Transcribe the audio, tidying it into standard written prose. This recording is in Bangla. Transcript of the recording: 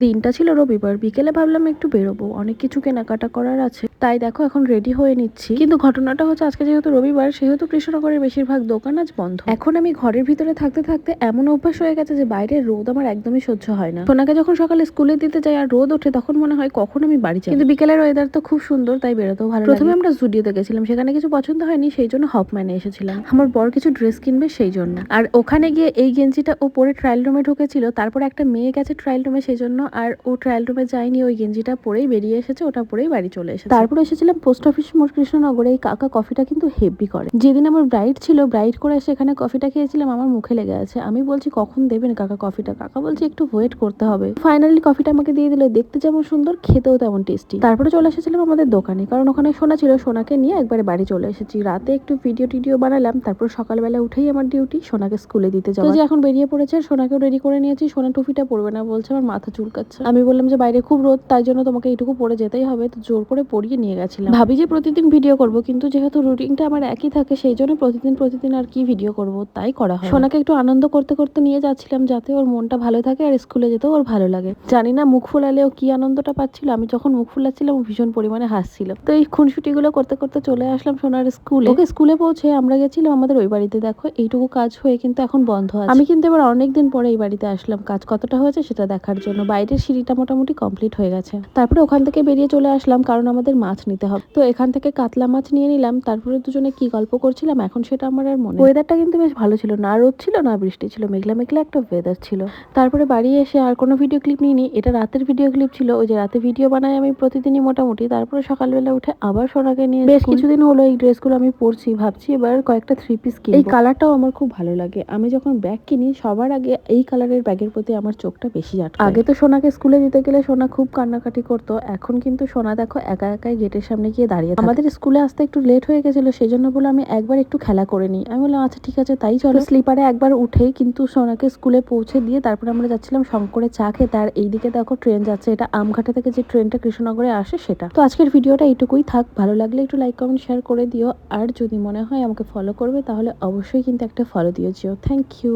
দিনটা ছিল রবিবার, বিকেলে ভাবলাম একটু বেরোবো, অনেক কিছু কেনাকাটা করার আছে, তাই দেখো এখন রেডি হয়ে নিচ্ছি। কিন্তু ঘটনাটা হচ্ছে আজকে যেহেতু রবিবার, সেহেতু কৃষ্ণনগরের বেশিরভাগ দোকান আজ বন্ধ। এখন আমি ঘরের ভিতরে থাকতে থাকতে এমন অভ্যাস হয়ে গেছে যে বাইরের রোদ আমার একদমই সহ্য হয় না। সোনাকে যখন সকালে স্কুলে দিতে যাই আর রোদ ওঠে, তখন মনে হয় কখন আমি বাড়ি যাই। কিন্তু বিকেলের ওয়েদার তো খুব সুন্দর, তাই বেরোতেও ভালো লাগে। প্রথমে আমরা জুডিওতে গেছিলাম, সেখানে কিছু পছন্দ হয়নি, সেই জন্য হপম্যানে এসেছিলাম। আমার বর কিছু ড্রেস কিনবে সেই জন্য। আর ওখানে গিয়ে এই গেঞ্জিটা ও পরে ট্রায়াল রুমে ঢুকেছিল, তারপরে একটা মেয়ে গেছে ট্রায়াল রুমে, সেই জন্য আর ও ট্রায়াল রুমে যায়নি, ওই গেঞ্জিটা পরেই বেরিয়ে এসেছে, ওটা পরেই বাড়ি চলে এসেছে। তারপরে এসেছিলাম পোস্ট অফিস মোড় কৃষ্ণনগরে। এই কাকা কফিটা কিন্তু হেভি করে। যেদিন আমার ব্রাইড ছিল, ব্রাইড করে এসে এখানে কফিটা খেয়েছিলাম, আমার মুখে লেগে আছে। আমি বলছি কখন দেবেন কাকা কফিটা, কাকা বলছে একটু ওয়েট করতে হবে। ফাইনালি কফিটা আমাকে দিয়ে দিল, দেখতে যেমন সুন্দর, খেতেও তেমন টেস্টি। তারপরে চলে এসেছিলাম আমাদের দোকানে, কারণ ওখানে সোনা ছিল, সোনাকে নিয়ে একবারে বাড়ি চলে এসেছি। রাতে একটু ভিডিও টিডিও বানালাম, তারপর সকালবেলা উঠেই আমার ডিউটি সোনাকে স্কুলে দিতে যাওয়া। যে এখন বেরিয়ে পড়েছে, সোনাকেও রেডি করে নিয়েছি। সোনা টুপিটা পরবে না বলছে, আমার মাথা চুলকাচ্ছে। আমি বললাম যে বাইরে খুব রোদ, তাই জন্য তোমাকে এইটুকু পরে যেতেই হবে, তো জোর করে পরিয়ে নিয়ে গেছিলাম। ভাবি যে প্রতিদিন ভিডিও করব, কিন্তু যেহেতু রুটিনটা আমার একই থাকে, সেই জন্য প্রতিদিন আর কি ভিডিও করব, তাই করা হয়। সোনাকে একটু আনন্দ করতে করতে নিয়ে যাচ্ছিলাম, যাতে ওর মনটা ভালো থাকে আর স্কুলে যেতেও ওর ভালো লাগে। জানি না মুখ ফুলালেও কি আনন্দটা পাচ্ছিল, আমি যখন মুখ ফুলাচ্ছিলাম ও ভীষণ পরিমাণে হাসছিল। তো এই খুনসুটি গুলো করতে করতে চলে আসলাম সোনার স্কুলে। ওকে স্কুলে পৌঁছে আমরা গেছিলাম আমাদের ওই বাড়িতে। দেখো এইটুকু কাজ হয়ে কিন্তু এখন বন্ধ আছে। আমি কিন্তু এবার অনেকদিন পরে এই বাড়িতে আসলাম কাজ কতটা হয়েছে সেটা দেখার জন্য। বাইরের সিঁড়িটা মোটামুটি কমপ্লিট হয়ে গেছে। তারপরে ওখান থেকে বেরিয়ে চলে আসলাম, কারণ আমাদের মাছ নিতে হবে। তো এখান থেকে কাতলা মাছ নিয়ে নিলাম। তারপরে দুজনে কি গল্প করছিলাম এখন সেটা আমার আর মনে। ওয়েদারটা কিন্তু বেশ ভালো ছিল, না রোদ ছিল না বৃষ্টি ছিল, মেঘলা মেঘলা একটা ওয়েদার ছিল। তারপরে বাড়ি এসে আর কোনো ভিডিও ক্লিপ নিইনি, এটা রাতের ভিডিও ক্লিপ ছিল। ওই যে রাতে ভিডিও বানাই আমি প্রতিদিনই মোটামুটি। তারপরে সকালবেলা উঠে আবার সোনাকে নিয়ে বেশ কিছুদিন হলো এই ড্রেসগুলো আমি পরছি, ভাবছি এবার কয়েকটা 3 পিস কিনবো। এই কালারটাও আমার খুব ভালো লাগে। আমি যখন ব্যাগ কিনি সবার আগে এই কালারের ব্যাগের প্রতি আমার চোখটা বেশি আটকায়। আগে তো সোনাকে স্কুলে দিতে গেলে সোনা খুব কান্নাকাটি করতো, এখন কিন্তু সোনা দেখো একা একাই গেটের সামনে গিয়ে দাঁড়িয়ে থাকে। আমাদের স্কুলে আসতে একটু লেট হয়ে গেছিল, সেই জন্য বলে আমি একবার একটু খেলা করে নিই। আমি বললাম আচ্ছা ঠিক আছে তাই চলো। স্লিপারে একবার উঠেই কিন্তু সোনাকে স্কুলে পৌঁছে দিয়ে তারপরে আমরা যাচ্ছিলাম শঙ্করে চা খেতে। আর এইদিকে দেখো ট্রেন যাচ্ছে, এটা আমঘাটে থেকে যে ট্রেনটা কৃষ্ণনগরে আসে সেটা। তো আজকের ভিডিওটা এইটুকুই থাক, ভালো লাগলে একটু লাইক কমেন্ট শেয়ার করে দিও। আর যদি মনে হয় আমাকে ফলো করবে, তাহলে অবশ্যই কিন্তু একটা ফলো দিয়েছিও। Thank you.